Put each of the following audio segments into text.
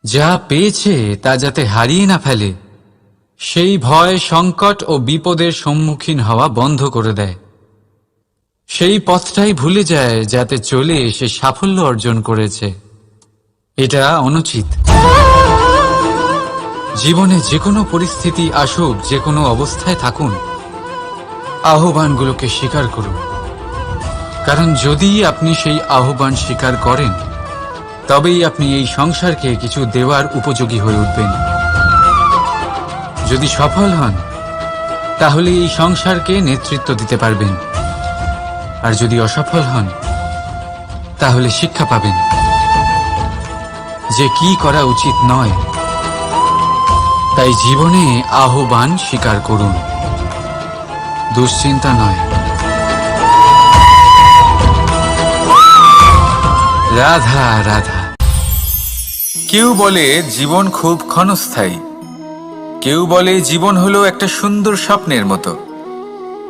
যা পেয়েছে তা যাতে হারিয়ে না ফেলে, সেই ভয় সংকট ও বিপদের সম্মুখীন হওয়া বন্ধ করে দেয়। সেই পথটাই ভুলে যায় যাতে চলে সে সাফল্য অর্জন করেছে। এটা অনুচিত। জীবনে যে কোনো পরিস্থিতি আসুক, যে কোনো অবস্থায় থাকুন, আহ্বানগুলোকে স্বীকার করুন। কারণ যদি আপনি সেই আহ্বান স্বীকার করেন, তবেই আপনি এই সংসারকে কিছু দেওয়ার উপযোগী হয়ে উঠবেন। যদি সফল হন, তাহলে এই সংসারকে নেতৃত্ব দিতে পারবেন। আর যদি অসফল হন, তাহলে শিক্ষা পাবেন যে কি করা উচিত নয়। তাই জীবনে আহ্বান স্বীকার করুন, দুশ্চিন্তা নয়। রাধা রাধা। কেউ বলে জীবন খুব ক্ষণস্থায়ী, কেউ বলে জীবন হলো একটা সুন্দর স্বপ্নের মতো,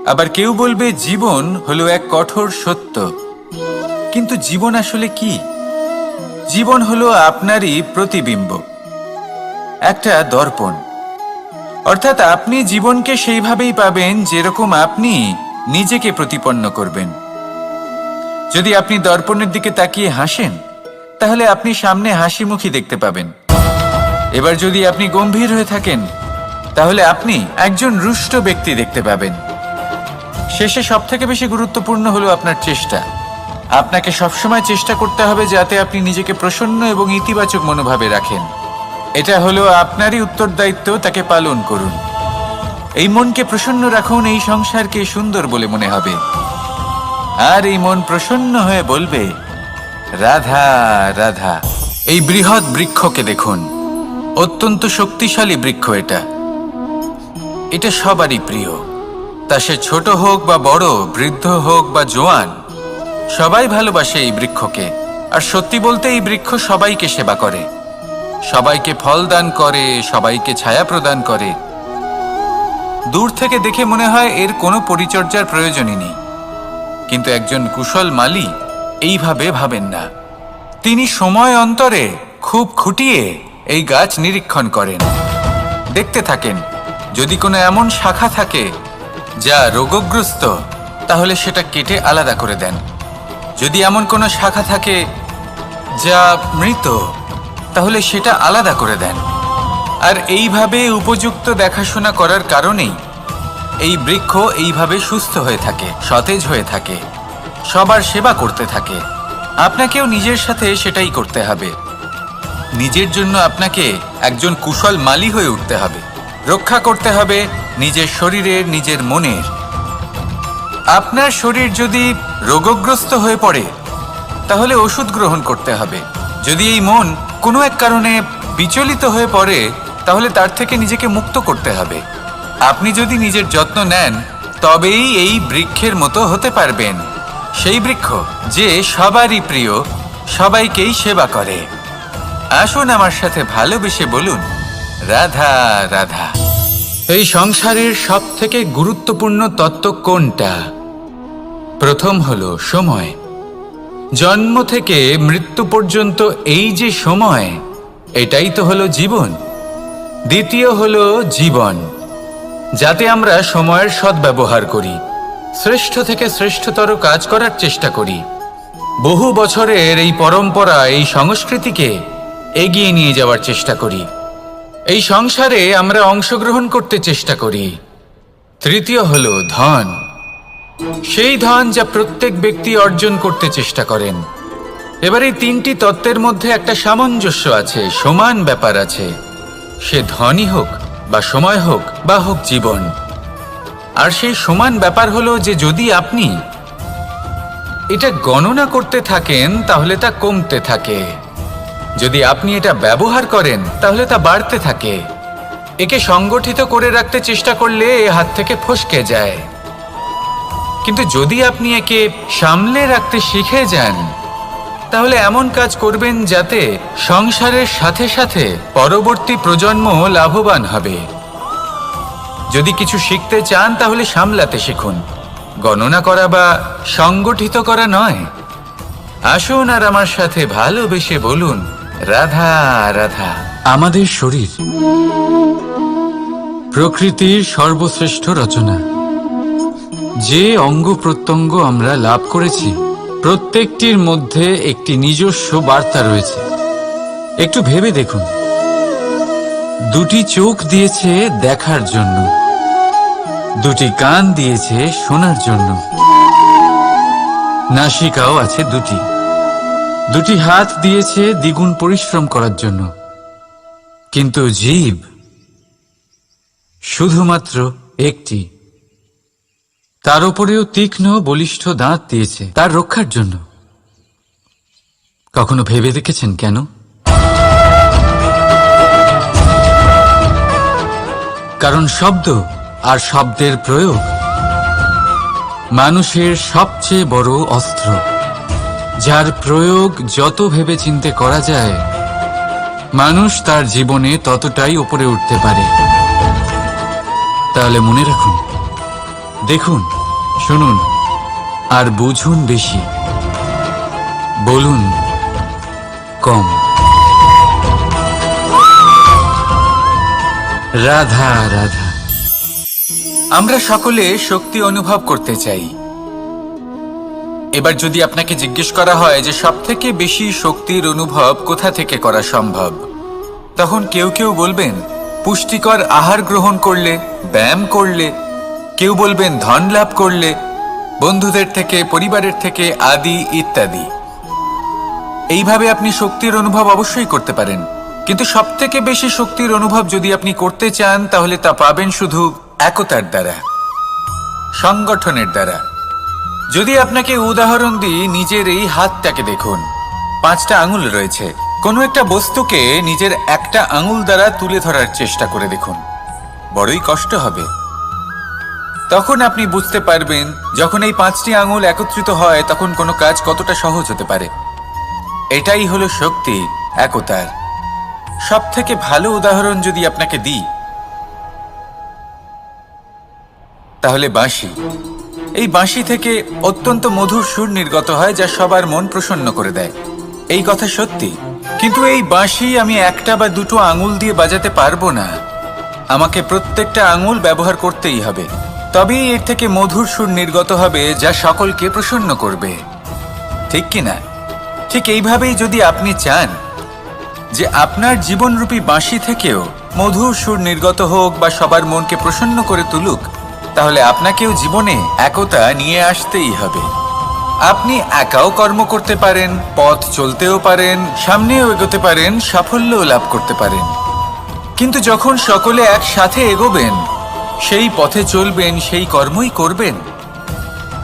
আবার কেউ বলবে জীবন হলো এক কঠোর সত্য। কিন্তু জীবন আসলে কি? জীবন হলো আপনারই প্রতিবিম্ব, একটা দর্পণ। অর্থাৎ আপনি জীবনকে সেইভাবেই পাবেন যেরকম আপনি নিজেকে প্রতিপন্ন করবেন। যদি আপনি দর্পণের দিকে তাকিয়ে হাসেন, তাহলে আপনি সামনে হাসি মুখী দেখতে পাবেন। এবার যদি আপনি গম্ভীর হয়ে থাকেন, তাহলে আপনি একজন রুষ্ট ব্যক্তি দেখতে পাবেন। শেষে সবথেকে বেশি গুরুত্বপূর্ণ হলো আপনার চেষ্টা। আপনাকে সবসময় চেষ্টা করতে হবে যাতে আপনি নিজেকে প্রসন্ন এবং ইতিবাচক মনোভাবে রাখেন। এটা হলো আপনারই উত্তরদায়িত্ব, তাকে পালন করুন। এই মনকে প্রসন্ন রাখুন, এই সংসারকে সুন্দর বলে মনে হবে। আর এই মন প্রসন্ন হয়ে বলবে রাধা রাধা। এই বৃহৎ বৃক্ষকে দেখুন, অত্যন্ত শক্তিশালী বৃক্ষ। এটা সবারই প্রিয়। তা সে ছোট হোক বা বড়, বৃদ্ধ হোক বা জোয়ান, সবাই ভালোবাসে এই বৃক্ষকে। আর সত্যি বলতে এই বৃক্ষ সবাইকে সেবা করে, সবাইকে ফল দান করে, সবাইকে ছায়া প্রদান করে। দূর থেকে দেখে মনে হয় এর কোনো পরিচর্যার প্রয়োজনই নেই। কিন্তু একজন কুশল মালী এইভাবে ভাবেন না। তিনি সময় অন্তরে খুব খুঁটিয়ে এই গাছ নিরীক্ষণ করেন, দেখতে থাকেন। যদি কোনো এমন শাখা থাকে যা রোগগ্রস্ত, তাহলে সেটা কেটে আলাদা করে দেন। যদি এমন কোনো শাখা থাকে যা মৃত, তাহলে সেটা আলাদা করে দেন। আর এইভাবে উপযুক্ত দেখাশোনা করার কারণেই এই বৃক্ষ এইভাবে সুস্থ হয়ে থাকে, সতেজ হয়ে থাকে, সবার সেবা করতে থাকে। আপনাকেও নিজের সাথে সেটাই করতে হবে। নিজের জন্য আপনাকে একজন কুশল মালী হয়ে উঠতে হবে। রক্ষা করতে হবে নিজের শরীরের, নিজের মনের। আপনার শরীর যদি রোগগ্রস্ত হয়ে পড়ে, তাহলে ওষুধ গ্রহণ করতে হবে। যদি এই মন কোনো এক কারণে বিচলিত হয়ে পড়ে, তাহলে তার থেকে নিজেকে মুক্ত করতে হবে। আপনি যদি নিজের যত্ন নেন, তবেই এই বৃক্ষের মতো হতে পারবেন। সেই বৃক্ষ যে সবারই প্রিয়, সবাইকেই সেবা করে। আসুন আমার সাথে ভালোবেসে বলুন রাধা রাধা। এই সংসারের সব থেকে গুরুত্বপূর্ণ তত্ত্ব কোনটা? প্রথম হলো সময়। জন্ম থেকে মৃত্যু পর্যন্ত এই যে সময়, এটাই তো হলো জীবন। দ্বিতীয় হলো জীবন, যাতে আমরা সময়ের সদ্ব্যবহার করি, শ্রেষ্ঠ থেকে শ্রেষ্ঠতর কাজ করার চেষ্টা করি। বহু বছরের এই পরম্পরা, এই সংস্কৃতিকে এগিয়ে নিয়ে যাওয়ার চেষ্টা করি। এই সংসারে আমরা অংশগ্রহণ করতে চেষ্টা করি। তৃতীয় হলো ধন, সেই ধন যা প্রত্যেক ব্যক্তি অর্জন করতে চেষ্টা করেন। এবার এই তিনটি তত্ত্বের মধ্যে একটা সামঞ্জস্য আছে, সমান ব্যাপার আছে। সে ধনই হোক বা সময় হোক বা হোক জীবন। আর সেই সমান ব্যাপার হলো যে যদি আপনি এটা গণনা করতে থাকেন, তাহলে তা কমতে থাকে। যদি আপনি এটা ব্যবহার করেন, তাহলে তা বাড়তে থাকে। একে সংগঠিত করে রাখতে চেষ্টা করলে এ হাত থেকে ফসকে যায়। কিন্তু যদি আপনি একে সামলে রাখতে শিখে যান, তাহলে এমন কাজ করবেন যাতে সংসারের সাথে সাথে পরবর্তী প্রজন্ম লাভবান হবে। যদি কিছু শিখতে চান, তাহলে সামলাতে শিখুন, গণনা করা বা সংগঠিত করা নয়। আসুন আর আমার সাথে ভালোবেসে বলুন রাধা রাধা। আমাদের শরীর প্রকৃতির সর্বশ্রেষ্ঠ রচনা। যে অঙ্গ প্রত্যঙ্গ আমরা লাভ করেছি প্রত্যেকটির মধ্যে একটি নিজস্ব বার্তা রয়েছে। একটু ভেবে দেখুন, দুটি চোখ দিয়েছে দেখার জন্য, দুটি কান দিয়েছে শোনার জন্য, নাসিকাও আছে দুটি, দুটি হাত দিয়েছে দ্বিগুণ পরিশ্রম করার জন্য। কিন্তু জীব শুধুমাত্র একটি, তার উপরেও তীক্ষ্ণ বলিষ্ঠ দাঁত দিয়েছে তার রক্ষার জন্য। কখনো ভেবে দেখেছেন কেন? কারণ শব্দ আর শব্দের প্রয়োগ মানুষের সবচেয়ে বড় অস্ত্র, যার প্রয়োগ যত ভেবে চিন্তে করা যায় মানুষ তার জীবনে ততটাই উপরে উঠতে পারে। তাহলে মনে রাখুন, দেখুন, শুনুন আর বুঝুন বেশি, বলুন কম। রাধা রাধা। আমরা সকলে শক্তি অনুভব করতে চাই। এবার যদি আপনাকে জিজ্ঞেস করা হয় যে সবথেকে বেশি শক্তির অনুভব কোথা থেকে করা সম্ভব, তখন কেউ কেউ বলবেন পুষ্টিকর আহার গ্রহণ করলে, ব্যায়াম করলে, কেউ বলবেন ধন লাভ করলে, বন্ধুদের থেকে, পরিবারের থেকে, আদি ইত্যাদি। এইভাবে আপনি শক্তির অনুভব অবশ্যই করতে পারেন, কিন্তু সবথেকে বেশি শক্তির অনুভব যদি আপনি করতে চান তাহলে তা পাবেন শুধু একতার দ্বারা, সংগঠনের দ্বারা। যদি আপনাকে উদাহরণ দিই, নিজের এই হাতটাকে দেখুন, 5টা আঙুল রয়েছে। কোনো একটা বস্তুকে নিজের একটা আঙুল দ্বারা তুলে ধরার চেষ্টা করে দেখুন, বড়ই কষ্ট হবে। তখন আপনি বুঝতে পারবেন যখন এই 5টি আঙুল একত্রিত হয় তখন কোনো কাজ কতটা সহজ হতে পারে। এটাই হলো শক্তি, একতার। সবথেকে ভালো উদাহরণ যদি আপনাকে দিই তাহলে বাঁশি। এই বাঁশি থেকে অত্যন্ত মধুর সুর নির্গত হয় যা সবার মন প্রসন্ন করে দেয়। এই কথা সত্যি, কিন্তু এই বাঁশি আমি একটা বা দুটো আঙুল দিয়ে বাজাতে পারবো না। আমাকে প্রত্যেকটা আঙুল ব্যবহার করতেই হবে, তবেই এর থেকে মধুর সুর নির্গত হবে যা সকলকে প্রসন্ন করবে, ঠিক কিনা? ঠিক এইভাবেই যদি আপনি চান যে আপনার জীবনরূপী বাঁশি থেকেও মধুর সুর নির্গত হোক বা সবার মনকে প্রসন্ন করে তুলুক, তাহলে আপনাকেও জীবনে একতা নিয়ে আসতেই হবে। আপনি একাও কর্ম করতে পারেন, পথ চলতেও পারেন, সামনেও এগোতে পারেন, সাফল্যও লাভ করতে পারেন। কিন্তু যখন সকলে একসাথে এগোবেন, সেই পথে চলবেন, সেই কর্মই করবেন,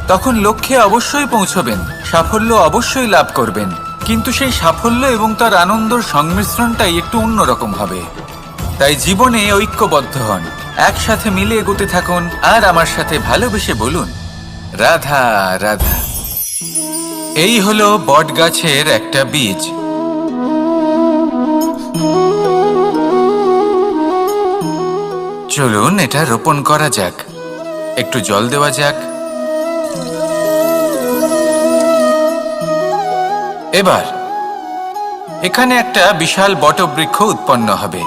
তখন লক্ষ্যে অবশ্যই পৌঁছবেন, সাফল্য অবশ্যই লাভ করবেন। কিন্তু সেই সাফল্য এবং তার আনন্দর সংমিশ্রণটাই একটু অন্যরকম হবে। তাই জীবনে ঐক্যবদ্ধ হন, একসাথে মিলে এগোতে থাকুন, আর আমার সাথে ভালোবেসে বলুন রাধা রাধা। এই হলো বটগাছের একটা বীজ। চলুন এটা রোপণ করা যাক, একটু জল দেওয়া যাক। এবার এখানে একটা বিশাল বটবৃক্ষ উৎপন্ন হবে।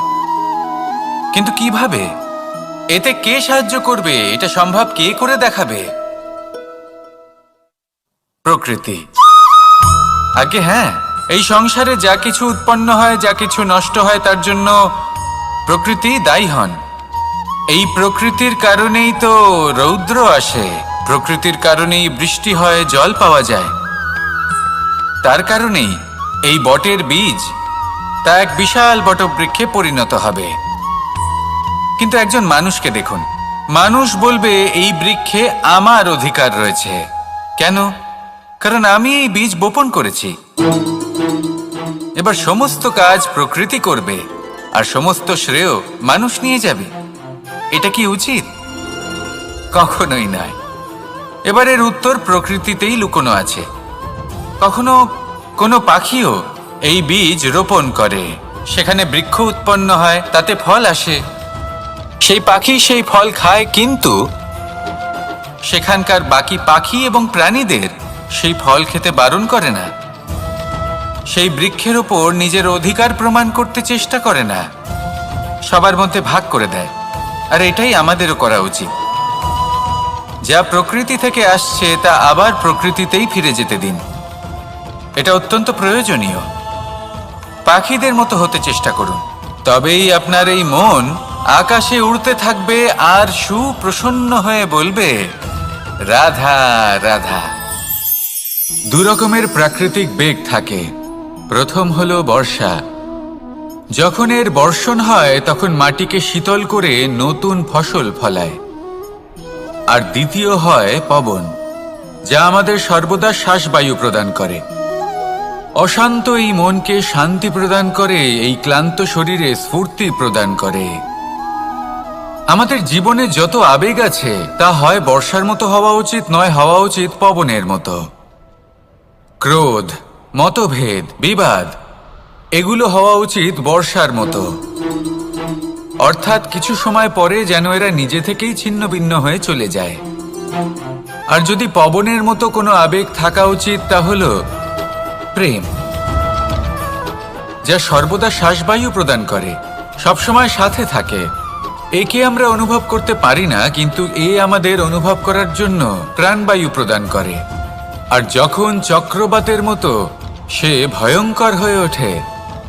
কিন্তু কিভাবে? এতে কে সাহায্য করবে? এটা সম্ভব কে করে দেখাবে? প্রকৃতি। আগে হ্যাঁ, এই সংসারে যা কিছু উৎপন্ন হয়, যা কিছু নষ্ট হয়, তার জন্য প্রকৃতি দায়ী হন। এই প্রকৃতির কারণেই তো রৌদ্র আসে, প্রকৃতির কারণেই বৃষ্টি হয়, জল পাওয়া যায়। তার কারণেই এই বটের বীজ তা এক বিশাল বটবৃক্ষে পরিণত হবে। কিন্তু একজন মানুষকে দেখুন, মানুষ বলবে এই বৃক্ষে আমার অধিকার রয়েছে। কেন? কারণ আমি এই বীজ বপন করেছি। এবার সমস্ত কাজ প্রকৃতি করবে আর সমস্ত শ্রেয় মানুষ নিয়ে যাবে। এটা কি উচিত? কখনোই নয়। এবার এর উত্তর প্রকৃতিতেই লুকোনো আছে। কখনো কোনো পাখিও এই বীজ রোপণ করে, সেখানে বৃক্ষ উৎপন্ন হয়, তাতে ফল আসে, সেই পাখি সেই ফল খায়, কিন্তু সেখানকার বাকি পাখি এবং প্রাণীদের সেই ফল খেতে বারণ করে না। সেই বৃক্ষের ওপর নিজের অধিকার প্রমাণ করতে চেষ্টা করে না, সবার মধ্যে ভাগ করে দেয়। আর এটাই আমাদেরও করা উচিত। যা প্রকৃতি থেকে আসছে তা আবার প্রকৃতিতেই ফিরে যেতে দিন। এটা অত্যন্ত প্রয়োজনীয়। পাখিদের মতো হতে চেষ্টা করুন, তবেই আপনার এই মন আকাশে উড়তে থাকবে আর সুপ্রসন্ন হয়ে বলবে, রাধা রাধা। দু রকমের প্রাকৃতিক বেগ থাকে। প্রথম হলো বর্ষা। যখন এর বর্ষণ হয় তখন মাটিকে শীতল করে নতুন ফসল ফলায়। আর দ্বিতীয় হয় পবন, যা আমাদের সর্বদা শ্বাসবায়ু প্রদান করে। অশান্ত এই মনকে শান্তি প্রদান করে, এই ক্লান্ত শরীরে স্ফূর্তি প্রদান করে। আমাদের জীবনে যত আবেগ আছে তা হয় বর্ষার মতো হওয়া উচিত, নয় হওয়া উচিত পবনের মতো। ক্রোধ, মতভেদ, বিবাদ এগুলো হওয়া উচিত বর্ষার মতো। অর্থাৎ কিছু সময় পরে যেন এরা নিজে থেকেই ছিন্ন ভিন্ন হয়ে চলে যায়। আর যদি পবনের মতো কোনো আবেগ থাকা উচিত তা হলো প্রেম, যা সর্বদা শ্বাসবায়ু প্রদান করে, সবসময় সাথে থাকে। একে আমরা অনুভব করতে পারি না, কিন্তু এ আমাদের অনুভব করার জন্য প্রাণবায়ু প্রদান করে। আর যখন চক্রবাতের মতো সে ভয়ঙ্কর হয়ে ওঠে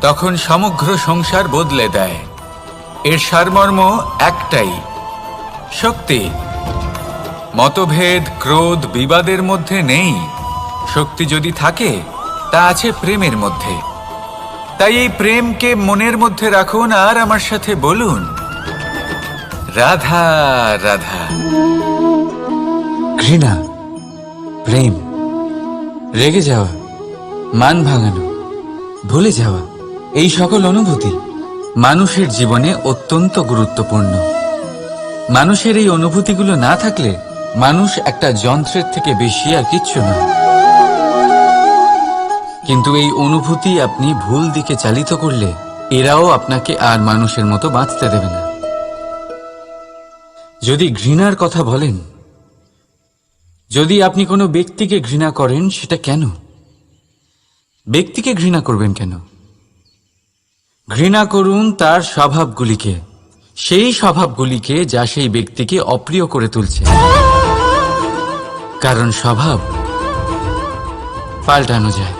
তখন সমগ্র সংসার বদলে দেয়। এর সারমর্ম একটাই, শক্তি। মতভেদ, ক্রোধ, বিবাদের মধ্যে নেই। শক্তি যদি থাকে তা আছে প্রেমের মধ্যে। তাই এই প্রেমকে মনের মধ্যে রাখুন আর আমার সাথে বলুন, রাধা রাধা। ঘৃণা, প্রেম, রেগে যাওয়া, মান ভাঙানো, ভুলে যাওয়া, এই সকল অনুভূতি মানুষের জীবনে অত্যন্ত গুরুত্বপূর্ণ। মানুষের এই অনুভূতিগুলো না থাকলে মানুষ একটা যন্ত্রের থেকে বেশি আর কিচ্ছু না। কিন্তু এই অনুভূতি আপনি ভুল দিকে চালিত করলে এরাও আপনাকে আর মানুষের মতো বাঁচতে দেবে না। যদি ঘৃণার কথা বলেন, যদি আপনি কোনো ব্যক্তিকে ঘৃণা করেন, সেটা কেন? ব্যক্তিকে ঘৃণা করবেন কেন? ঘৃণা করুন তার স্বভাবগুলিকে, সেই স্বভাবগুলিকে যা সেই ব্যক্তিকে অপ্রিয় করে তুলছে। কারণ স্বভাব পাল্টানো যায়।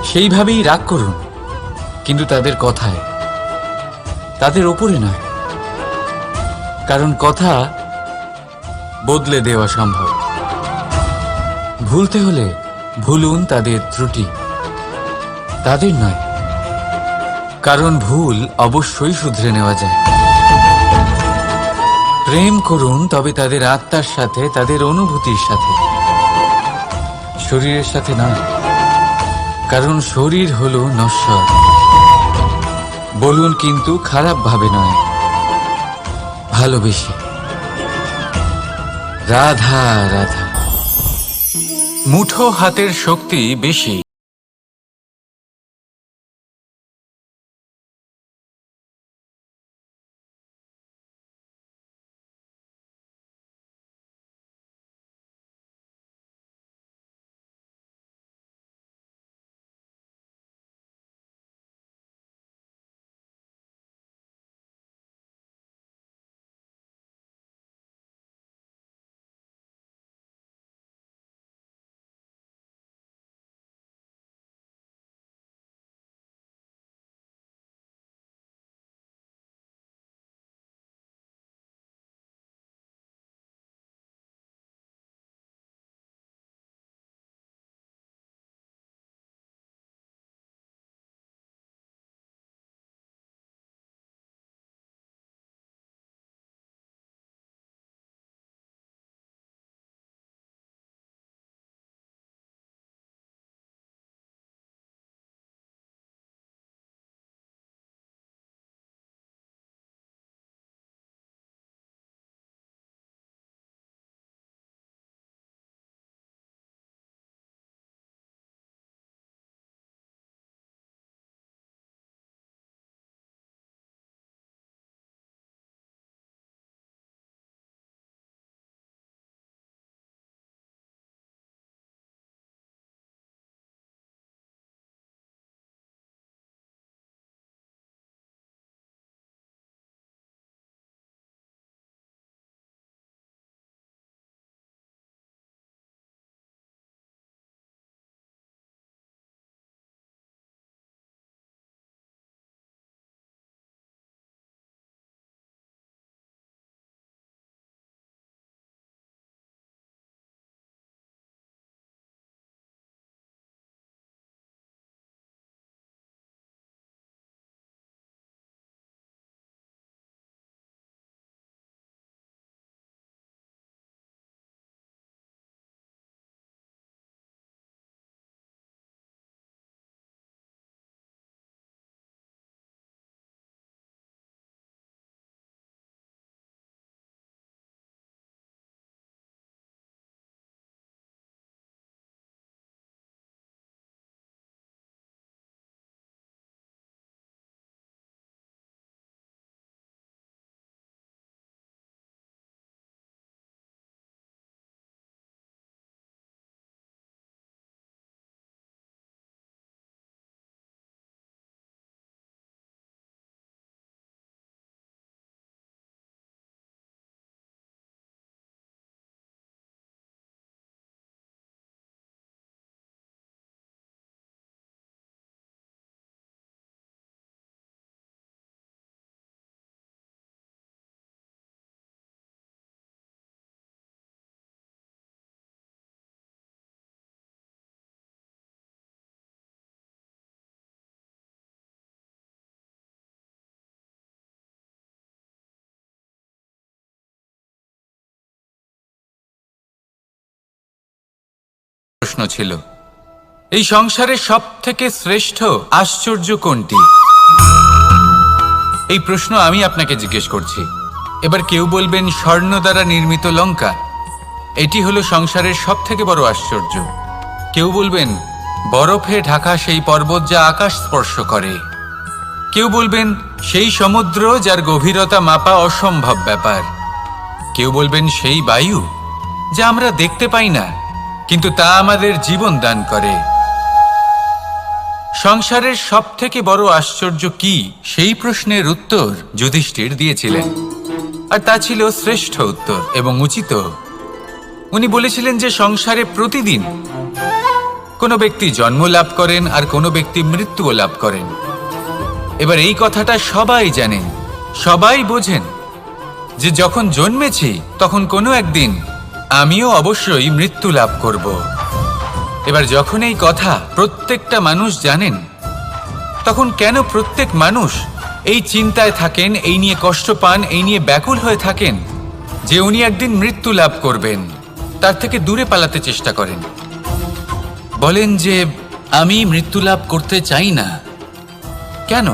সেইভাবেই রাগ করুন, কিন্তু তাদের কথায়, তাদের ওপরে নয়। কারণ কথা বদলে দেওয়া সম্ভব। ভুলতে হলে ভুলুন তাদের ত্রুটি, তাদের নয়। কারণ ভুল অবশ্যই শুধরে নেওয়া যায়। প্রেম করুন তবে তাদের আত্মার সাথে, তাদের অনুভূতির সাথে, শরীরের সাথে নয়। কারণ শরীর হলো নশ্বর। বলুন, কিন্তু খারাপ ভাবে নয়, ভালোবেসে। রাধা রাধা। মুঠো হাতের শক্তি বেশি। ছিল, এই সংসারের সব থেকে শ্রেষ্ঠ আশ্চর্য কোনটি? এই প্রশ্ন আমি আপনাকে জিজ্ঞেস করছি। এবার কেউ বলবেন স্বর্ণ দ্বারা নির্মিত লঙ্কা, এটি হলো সংসারের সব থেকে বড় আশ্চর্য। কেউ বলবেন বরফে ঢাকা সেই পর্বত যা আকাশ স্পর্শ করে। কেউ বলবেন সেই সমুদ্র যার গভীরতা মাপা অসম্ভব ব্যাপার। কেউ বলবেন সেই বায়ু যা আমরা দেখতে পাই না, কিন্তু তা আমাদের জীবন দান করে। সংসারের সব থেকে বড় আশ্চর্য কি, সেই প্রশ্নের উত্তর যুধিষ্ঠির দিয়েছিলেন, আর তা ছিল শ্রেষ্ঠ উত্তর এবং উচিত। উনি বলেছিলেন যে সংসারে প্রতিদিন কোনো ব্যক্তি জন্ম লাভ করেন আর কোনো ব্যক্তি মৃত্যুও লাভ করেন। এবার এই কথাটা সবাই জানেন, সবাই বোঝেন যে যখন জন্মেছি তখন কোনো একদিন আমিও অবশ্যই মৃত্যু লাভ করব। এবার যখন এই কথা প্রত্যেকটা মানুষ জানেন, তখন কেন প্রত্যেক মানুষ এই চিন্তায় থাকেন, এই নিয়ে কষ্ট পান, এই নিয়ে ব্যাকুল হয়ে থাকেন যে উনি একদিন মৃত্যু লাভ করবেন, তার থেকে দূরে পালাতে চেষ্টা করেন? বলেন যে আমি মৃত্যু লাভ করতে চাই না। কেন?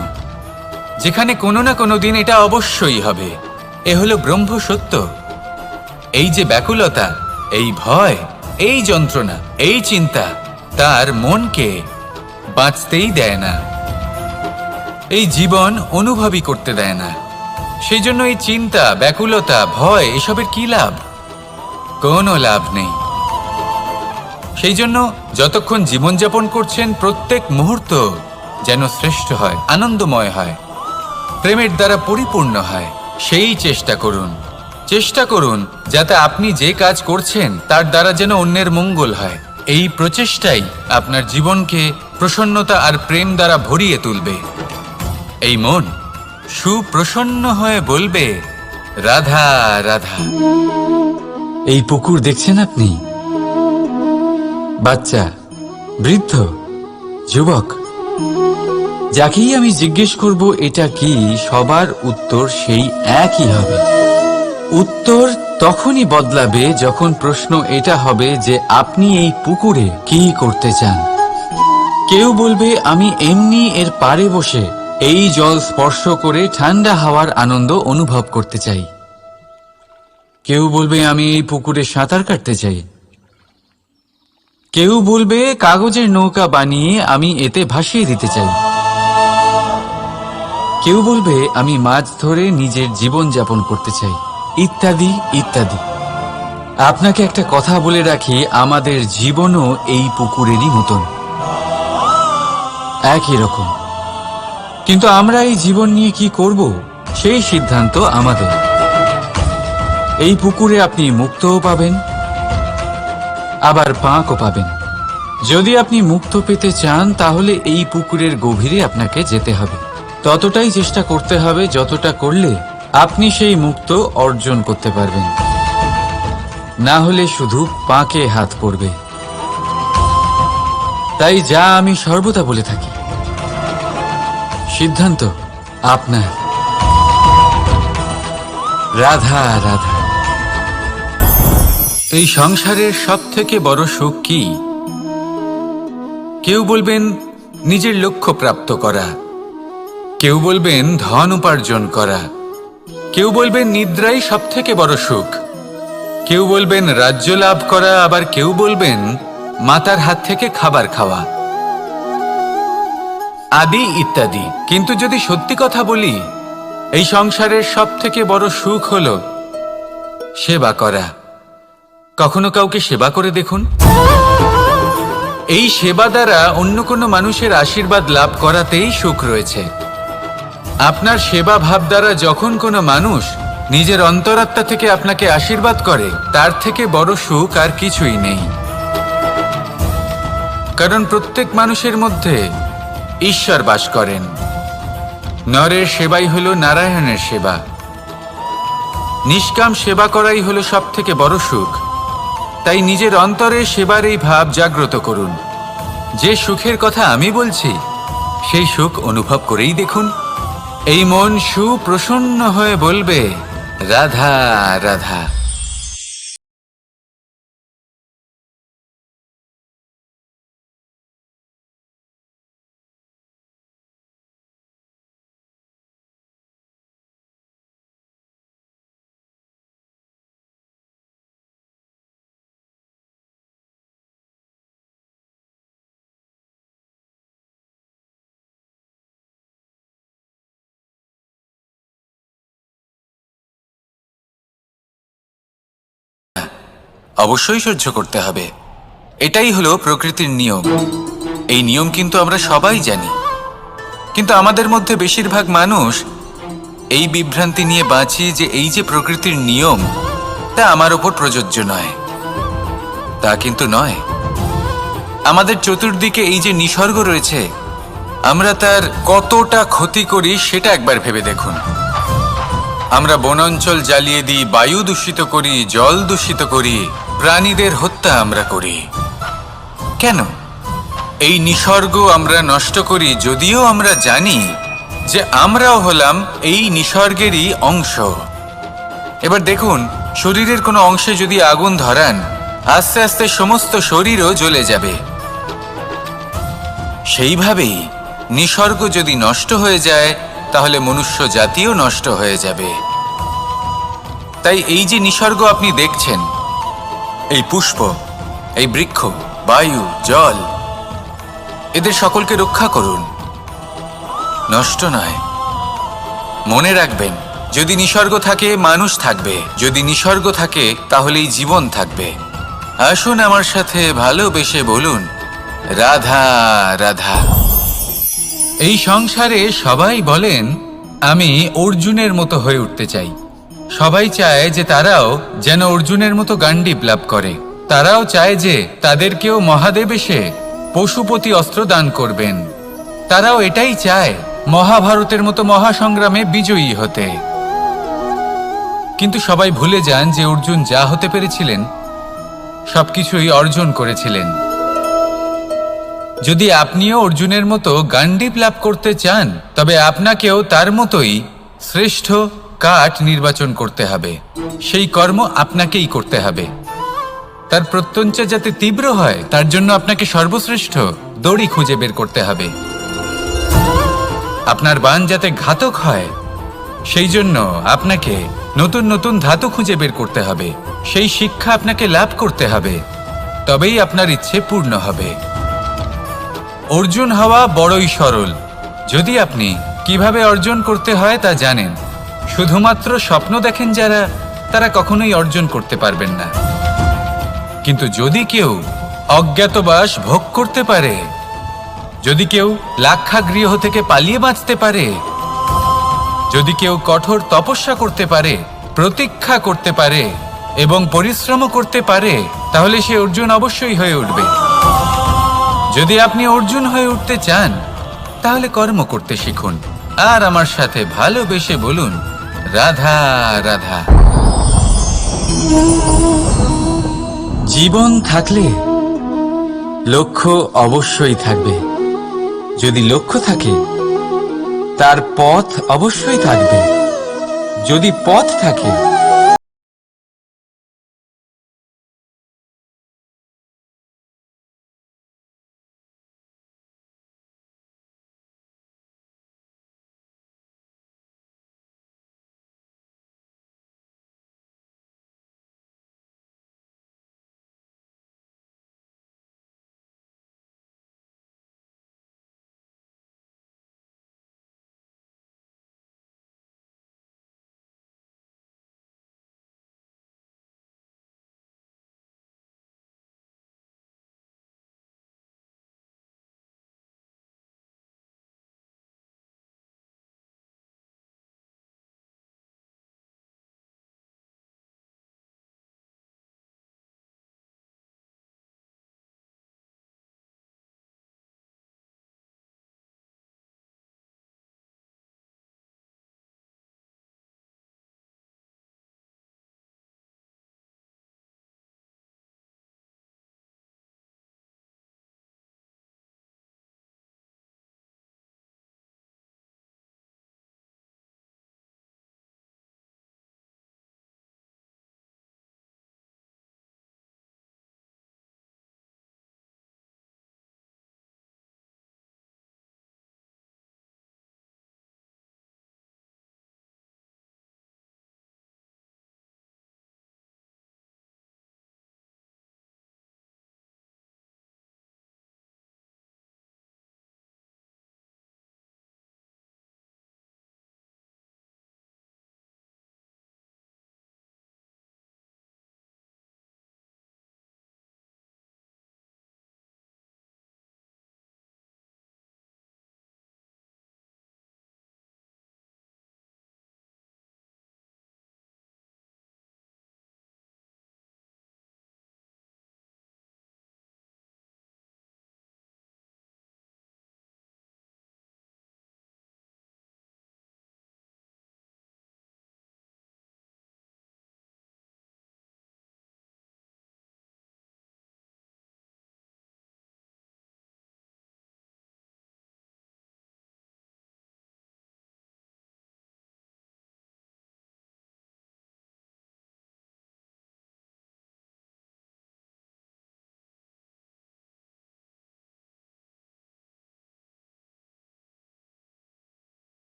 যেখানে কোনো না কোনো দিন এটা অবশ্যই হবে। এ হলো ব্রহ্ম সত্য। এই যে ব্যাকুলতা, এই ভয়, এই যন্ত্রণা, এই চিন্তা তার মনকে বাঁচতেই দেয় না, এই জীবন অনুভবই করতে দেয় না। সেই জন্য এই চিন্তা, ব্যাকুলতা, ভয় এসবের কি লাভ? কোনো লাভ নেই। সেই জন্য যতক্ষণ জীবনযাপন করছেন প্রত্যেক মুহূর্ত যেন শ্রেষ্ঠ হয়, আনন্দময় হয়, প্রেমের দ্বারা পরিপূর্ণ হয়, সেই চেষ্টা করুন। চেষ্টা করুন যাতে আপনি যে কাজ করছেন তার দ্বারা যেন অন্যের মঙ্গল হয়। এই প্রচেষ্টাই আপনার জীবনকে প্রসন্নতা আর প্রেম দ্বারা ভরিয়ে তুলবে। এই মন সুপ্রসন্ন হয়ে বলবে রাধা রাধা। এই পুকুর দেখছেন আপনি? বাচ্চা, বৃদ্ধ, যুবক, যাকেই আমি জিজ্ঞেস করব এটা কি, সবার উত্তর সেই একই হবে। উত্তর তখনই বদলাবে যখন প্রশ্ন এটা হবে যে আপনি এই পুকুরে কি করতে চান। কেউ বলবে আমি এমনি এর পাড়ে বসে এই জল স্পর্শ করে ঠান্ডা হাওয়ার আনন্দ অনুভব করতে চাই। কেউ বলবে আমি এই পুকুরে সাঁতার কাটতে চাই। কেউ বলবে কাগজের নৌকা বানিয়ে আমি এতে ভাসিয়ে দিতে চাই। কেউ বলবে আমি মাছ ধরে নিজের জীবন যাপন করতে চাই, ইত্যাদি ইত্যাদি। আপনাকে একটা কথা বলে রাখি, আমাদের জীবনও এই পুকুরেরই মতন, একই রকম। কিন্তু আমরা এই জীবন নিয়ে কি করব সেই সিদ্ধান্ত আমাদের। এই পুকুরে আপনি মুক্তও পাবেন, আবার পাঁকও পাবেন। যদি আপনি মুক্ত পেতে চান তাহলে এই পুকুরের গভীরে আপনাকে যেতে হবে, ততটাই চেষ্টা করতে হবে যতটা করলে আপনি সেই মুক্ত অর্জন করতে পারবেন। না হলে শুধু পাঁকে হাত পড়বে। তাই যা আমি সর্বদা বলে থাকি, সিদ্ধান্ত আপনার। রাধা রাধা। এই সংসারের সব থেকে বড় সুখ কি? কেউ বলবেন নিজের লক্ষ্য প্রাপ্ত করা, কেউ বলবেন ধন উপার্জন করা, কেউ বলবেন নিদ্রাই সব থেকে বড় সুখ, কেউ বলবেন রাজ্য লাভ করা, আবার কেউ বলবেন মাতার হাত থেকে খাবার খাওয়া, আদি ইত্যাদি। কিন্তু যদি সত্যি কথা বলি, এই সংসারের সব থেকে বড় সুখ হল সেবা করা। কখনো কাউকে সেবা করে দেখুন। এই সেবা দ্বারা অন্য কোনো মানুষের আশীর্বাদ লাভ করাতেই সুখ রয়েছে। আপনার সেবা ভাব দ্বারা যখন কোনো মানুষ নিজের অন্তরাত্মা থেকে আপনাকে আশীর্বাদ করে, তার থেকে বড় সুখ আর কিছুই নেই। কারণ প্রত্যেক মানুষের মধ্যে ঈশ্বর বাস করেন। নরের সেবাই হলো নারায়ণের সেবা। নিষ্কাম সেবা করাই হলো সব থেকে বড় সুখ। তাই নিজের অন্তরে সেবার এই ভাব জাগ্রত করুন। যে সুখের কথা আমি বলছি সেই সুখ অনুভব করেই দেখুন। এই মন সুপ্রসন্ন হয়ে বলবে রাধা রাধা। অবশ্যই সহ্য করতে হবে। এটাই হলো প্রকৃতির নিয়ম। এই নিয়ম কিন্তু আমরা সবাই জানি, কিন্তু আমাদের মধ্যে বেশিরভাগ মানুষ এই বিভ্রান্তি নিয়ে বাঁচি যে এই যে প্রকৃতির নিয়ম তা আমার ওপর প্রযোজ্য নয়। তা কিন্তু নয়। আমাদের চতুর্দিকে এই যে নিসর্গ রয়েছে, আমরা তার কতটা ক্ষতি করি সেটা একবার ভেবে দেখুন। আমরা বনাঞ্চল জ্বালিয়ে দিই, বায়ু দূষিত করি, জল দূষিত করি, প্রাণীদের হত্যা আমরা করি। কেন? এই নিসর্গ আমরা নষ্ট করি, যদিও আমরা জানি যে আমরাও হলাম এই নিসর্গেরই অংশ। এবার দেখুন, শরীরের কোনো অংশে যদি আগুন ধরান, আস্তে আস্তে সমস্ত শরীরও জ্বলে যাবে। সেইভাবেই নিসর্গ যদি নষ্ট হয়ে যায়, তাহলে মনুষ্য জাতিও নষ্ট হয়ে যাবে। তাই এই যে নিসর্গ আপনি দেখছেন, এই পুষ্প, এই বৃক্ষ, বায়ু, জল, এদের সকলকে রক্ষা করুন, নষ্ট নয়। মনে রাখবেন, যদি নিসর্গ থাকে মানুষ থাকবে, যদি নিসর্গ থাকে তাহলেই জীবন থাকবে। আসুন আমার সাথে ভালোবেসে বলুন, রাধা রাধা। এই সংসারে সবাই বলেন আমি অর্জুনের মতো হয়ে উঠতে চাই। সবাই চায় যে তারাও যেন অর্জুনের মতো গান্ডীব লাভ করে। তারাও চায় যে তাদেরকেও মহাদেব এসে পশুপতি অস্ত্র দান করবেন। তারাও এটাই চায় মহাভারতের মতো মহাসংগ্রামে বিজয়ী হতে। কিন্তু সবাই ভুলে যান যে অর্জুন যা হতে পেরেছিলেন সবকিছুই অর্জন করেছিলেন। যদি আপনিও অর্জুনের মতো গান্ডীব লাভ করতে চান, তবে আপনাকেও তার মতোই শ্রেষ্ঠ কাঠ নির্বাচন করতে হবে। সেই কর্ম আপনাকেই করতে হবে। তার প্রত্যঞ্চা যাতে তীব্র হয়, তার জন্য আপনাকে সর্বশ্রেষ্ঠ দড়ি খুঁজে বের করতে হবে। আপনার বাণ যাতে ঘাতক হয়, সেই জন্য আপনাকে নতুন নতুন ধাতু খুঁজে বের করতে হবে। সেই শিক্ষা আপনাকে লাভ করতে হবে, তবেই আপনার ইচ্ছে পূর্ণ হবে। অর্জুন হওয়া বড়ই সরল, যদি আপনি কিভাবে অর্জন করতে হয় তা জানেন। শুধুমাত্র স্বপ্ন দেখেন যারা, তারা কখনোই অর্জন করতে পারবেন না। কিন্তু যদি কেউ অজ্ঞাতবাস ভোগ করতে পারে, যদি কেউ লাক্ষাগৃহ থেকে পালিয়ে বাঁচতে পারে, যদি কেউ কঠোর তপস্যা করতে পারে, প্রতীক্ষা করতে পারে এবং পরিশ্রম করতে পারে, তাহলে সে অর্জুন অবশ্যই হয়ে উঠবে। যদি আপনি অর্জুন হয়ে উঠতে চান, তাহলে কর্ম করতে শিখুন আর আমার সাথে ভালোবেসে বলুন, রাধা রাধা। জীবন থাকলে লক্ষ্য অবশ্যই থাকবে। যদি লক্ষ্য থাকে, তার পথ অবশ্যই থাকবে। যদি পথ থাকে,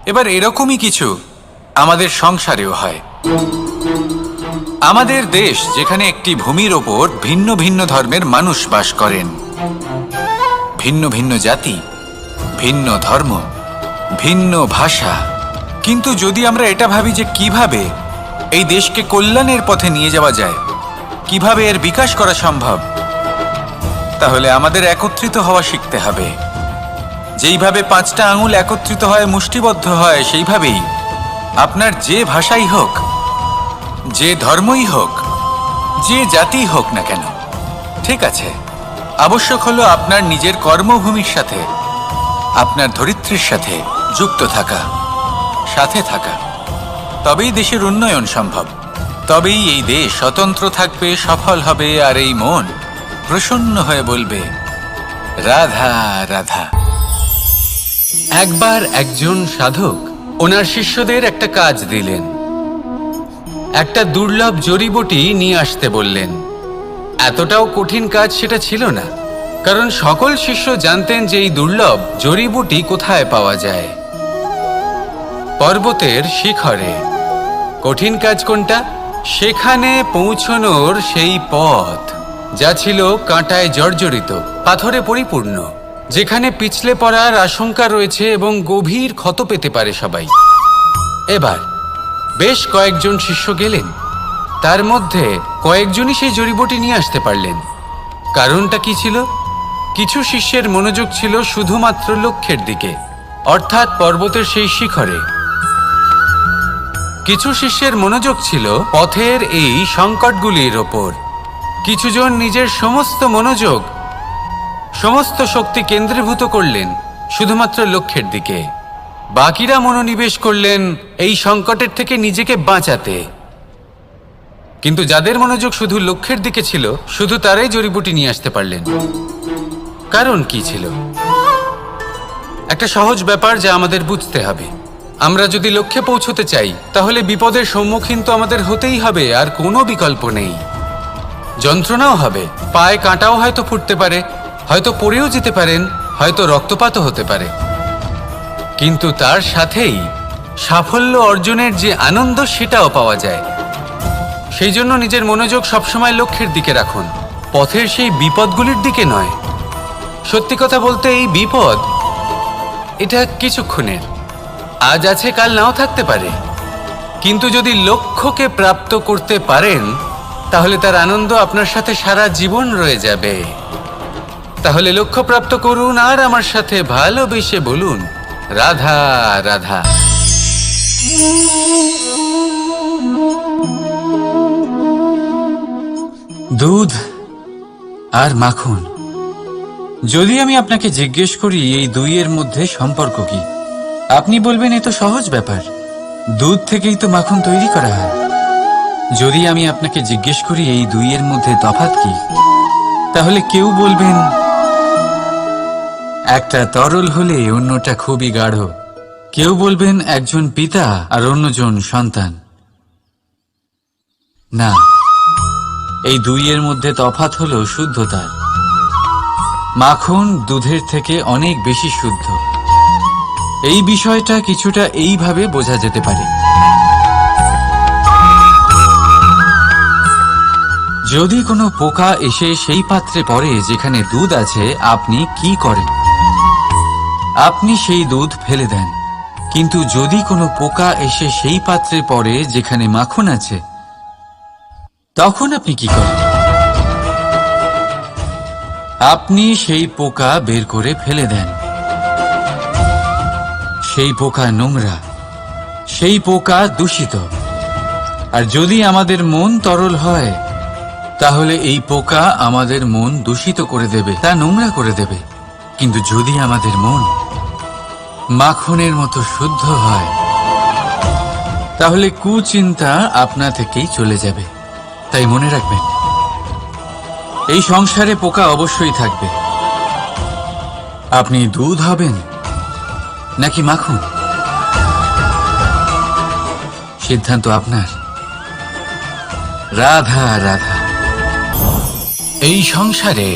এবার এরকমই কিছু আমাদের সংসারেও হয়। আমাদের দেশ, যেখানে একটি ভূমির ওপর ভিন্ন ভিন্ন ধর্মের মানুষ বাস করেন, ভিন্ন ভিন্ন জাতি, ভিন্ন ধর্ম, ভিন্ন ভাষা, কিন্তু যদি আমরা এটা ভাবি যে কিভাবে এই দেশকে কল্যাণের পথে নিয়ে যাওয়া যায়, কিভাবে এর বিকাশ করা সম্ভব, তাহলে আমাদের একত্রিত হওয়া শিখতে হবে। যেইভাবে 5টা আঙুল একত্রিত হয়, মুষ্টিবদ্ধ হয়, সেইভাবেই আপনার যে ভাষাই হোক, যে ধর্মই হোক, যে জাতি হোক না কেন, ঠিক আছে, আবশ্যক হলো আপনার নিজের কর্মভূমির সাথে, আপনার ধরিত্রীর সাথে যুক্ত থাকা, সাথে থাকা। তবেই দেশের উন্নয়ন সম্ভব, তবেই এই দেশ স্বতন্ত্র থাকবে, সফল হবে, আর এই মন প্রসন্ন হয়ে বলবে রাধা রাধা। একবার একজন সাধক ওনার শিষ্যদের একটা কাজ দিলেন, একটা দুর্লভ জড়িবুটি নিয়ে আসতে বললেন। এতটাও কঠিন কাজ সেটা ছিল না, কারণ সকল শিষ্য জানতেন যে এই দুর্লভ জড়িবুটি কোথায় পাওয়া যায়। পর্বতের শিখরে। কঠিন কাজ কোনটা? সেখানে পৌঁছনোর সেই পথ, যা ছিল কাঁটায় জর্জরিত, পাথরে পরিপূর্ণ, যেখানে পিছলে পড়ার আশঙ্কা রয়েছে এবং গভীর ক্ষত পেতে পারে সবাই। এবার বেশ কয়েকজন শিষ্য গেলেন, তার মধ্যে কয়েকজনই সেই জড়িবুটি নিয়ে আসতে পারলেন। কারণটা কি ছিল? কিছু শিষ্যের মনোযোগ ছিল শুধুমাত্র লক্ষ্যের দিকে, অর্থাৎ পর্বতের সেই শিখরে। কিছু শিষ্যের মনোযোগ ছিল পথের এই সংকটগুলির ওপর। কিছুজন নিজের সমস্ত মনোযোগ, সমস্ত শক্তি কেন্দ্রীভূত করলেন শুধুমাত্র লক্ষ্যের দিকে। বাকিরা মনোনিবেশ করলেন এই সংকটের থেকে নিজেকে বাঁচাতে। কিন্তু যাদের মনোযোগ শুধু লক্ষ্যের দিকে ছিল, শুধু তারাই জড়িবুটি নিয়ে আসতে পারলেন। কারণ কি ছিল? একটা সহজ ব্যাপার যা আমাদের বুঝতে হবে। আমরা যদি লক্ষ্যে পৌঁছতে চাই, তাহলে বিপদের সম্মুখীন তো আমাদের হতেই হবে, আর কোনো বিকল্প নেই। যন্ত্রণাও হবে, পায়ে কাঁটাও হয়তো ফুটতে পারে, হয়তো পড়েও যেতে পারেন, হয়তো রক্তপাতও হতে পারে, কিন্তু তার সাথেই সাফল্য অর্জনের যে আনন্দ, সেটাও পাওয়া যায়। সেই জন্য নিজের মনোযোগ সবসময় লক্ষ্যের দিকে রাখুন, পথের সেই বিপদগুলির দিকে নয়। সত্যি কথা বলতে, এই বিপদ এটা কিছুক্ষণের, আজ আছে কাল নাও থাকতে পারে, কিন্তু যদি লক্ষ্যকে প্রাপ্ত করতে পারেন, তাহলে তার আনন্দ আপনার সাথে সারা জীবন রয়ে যাবে। তাহলে লক্ষ্য প্রাপ্ত করুন আর আমার সাথে ভালোবেসে বলুন রাধা রাধা। দুধ আর মাখন। যদি আমি আপনাকে জিজ্ঞেস করি এই দুইয়ের মধ্যে সম্পর্ক কি, আপনি বলবেন এ তো সহজ ব্যাপার, দুধ থেকেই তো মাখন তৈরি করা হয়। যদি আমি আপনাকে জিজ্ঞেস করি এই দুইয়ের মধ্যে তফাৎ কি, তাহলে কেউ বলবেন একটা তরল হলে অন্যটা খুবই গাঢ়। কেউ বলবেন একজন পিতা আর অন্যজন সন্তান। না, এই দুইয়ের মধ্যে তফাৎ হলো শুদ্ধতার। মাখন দুধের থেকে অনেক বেশি শুদ্ধ। এই বিষয়টা কিছুটা এইভাবে বোঝা যেতে পারে। যদি কোনো পোকা এসে সেই পাত্রে পড়ে যেখানে দুধ আছে, আপনি কি করেন? আপনি সেই দুধ ফেলে দেন। কিন্তু যদি কোনো পোকা এসে সেই পাত্রে পড়ে যেখানে মাখন আছে, তখন আপনি কি করেন? আপনি সেই পোকা বের করে ফেলে দেন। সেই পোকা নোংরা, সেই পোকা দূষিত। আর যদি আমাদের মন তরল হয়, তাহলে এই পোকা আমাদের মন দূষিত করে দেবে, তা নোংরা করে দেবে। কিন্তু যদি আমাদের মন মাখনের মতো শুদ্ধ হয়, তাহলে কুচিন্তা আপনা থেকেই চলে যাবে। তাই মনে রাখবেন, এই সংসারে পোকা অবশ্যই থাকবে। আপনি দুধ হবেন নাকি মাখন, সিদ্ধান্ত আপনার। রাধা রাধা। এই সংসারে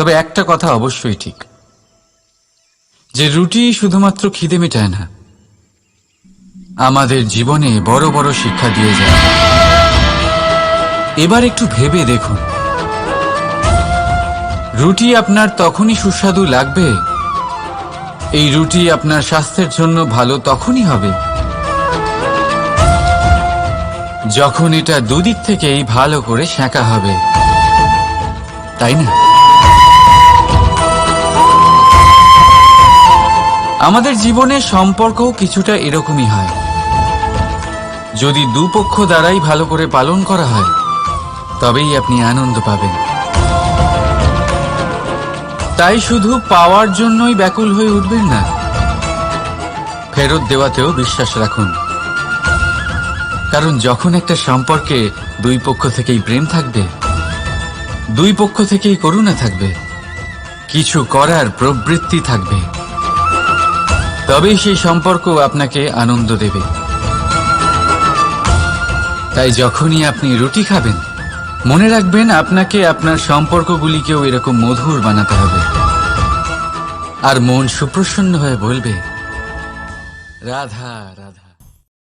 তবে একটা কথা অবশ্যই ঠিক, যে রুটি শুধুমাত্র খিদে মেটায় না, আমাদের জীবনে বড় বড় শিক্ষা দিয়ে যায়। এবার একটু ভেবে দেখুন, রুটি আপনার তখনই সুস্বাদু লাগবে, এই রুটি আপনার স্বাস্থ্যের জন্য ভালো তখনই হবে যখন এটা দুদিক থেকেই ভালো করে সেঁকা হবে, তাই না? আমাদের জীবনে সম্পর্কও কিছুটা এরকমই হয়। যদি দুপক্ষ দ্বারাই ভালো করে পালন করা হয়, তবেই আপনি আনন্দ পাবেন। তাই শুধু পাওয়ার জন্যই ব্যাকুল হয়ে উঠবেন না, ফেরত দেওয়াতেও বিশ্বাস রাখুন। কারণ যখন একটা সম্পর্কে দুই পক্ষ থেকেই প্রেম থাকবে, দুই পক্ষ থেকেই করুণা থাকবে, কিছু করার প্রবৃত্তি থাকবে, তবেই সেই সম্পর্ক আপনাকে আনন্দ দেবে। তাই যখনই আপনি রুটি খাবেন, মনে রাখবেন আপনাকে আপনার সম্পর্কগুলিকেও এরকম মধুর বানাতে হবে। আর মন সুপ্রসন্ন হয়ে বলবে, রাধা রাধা।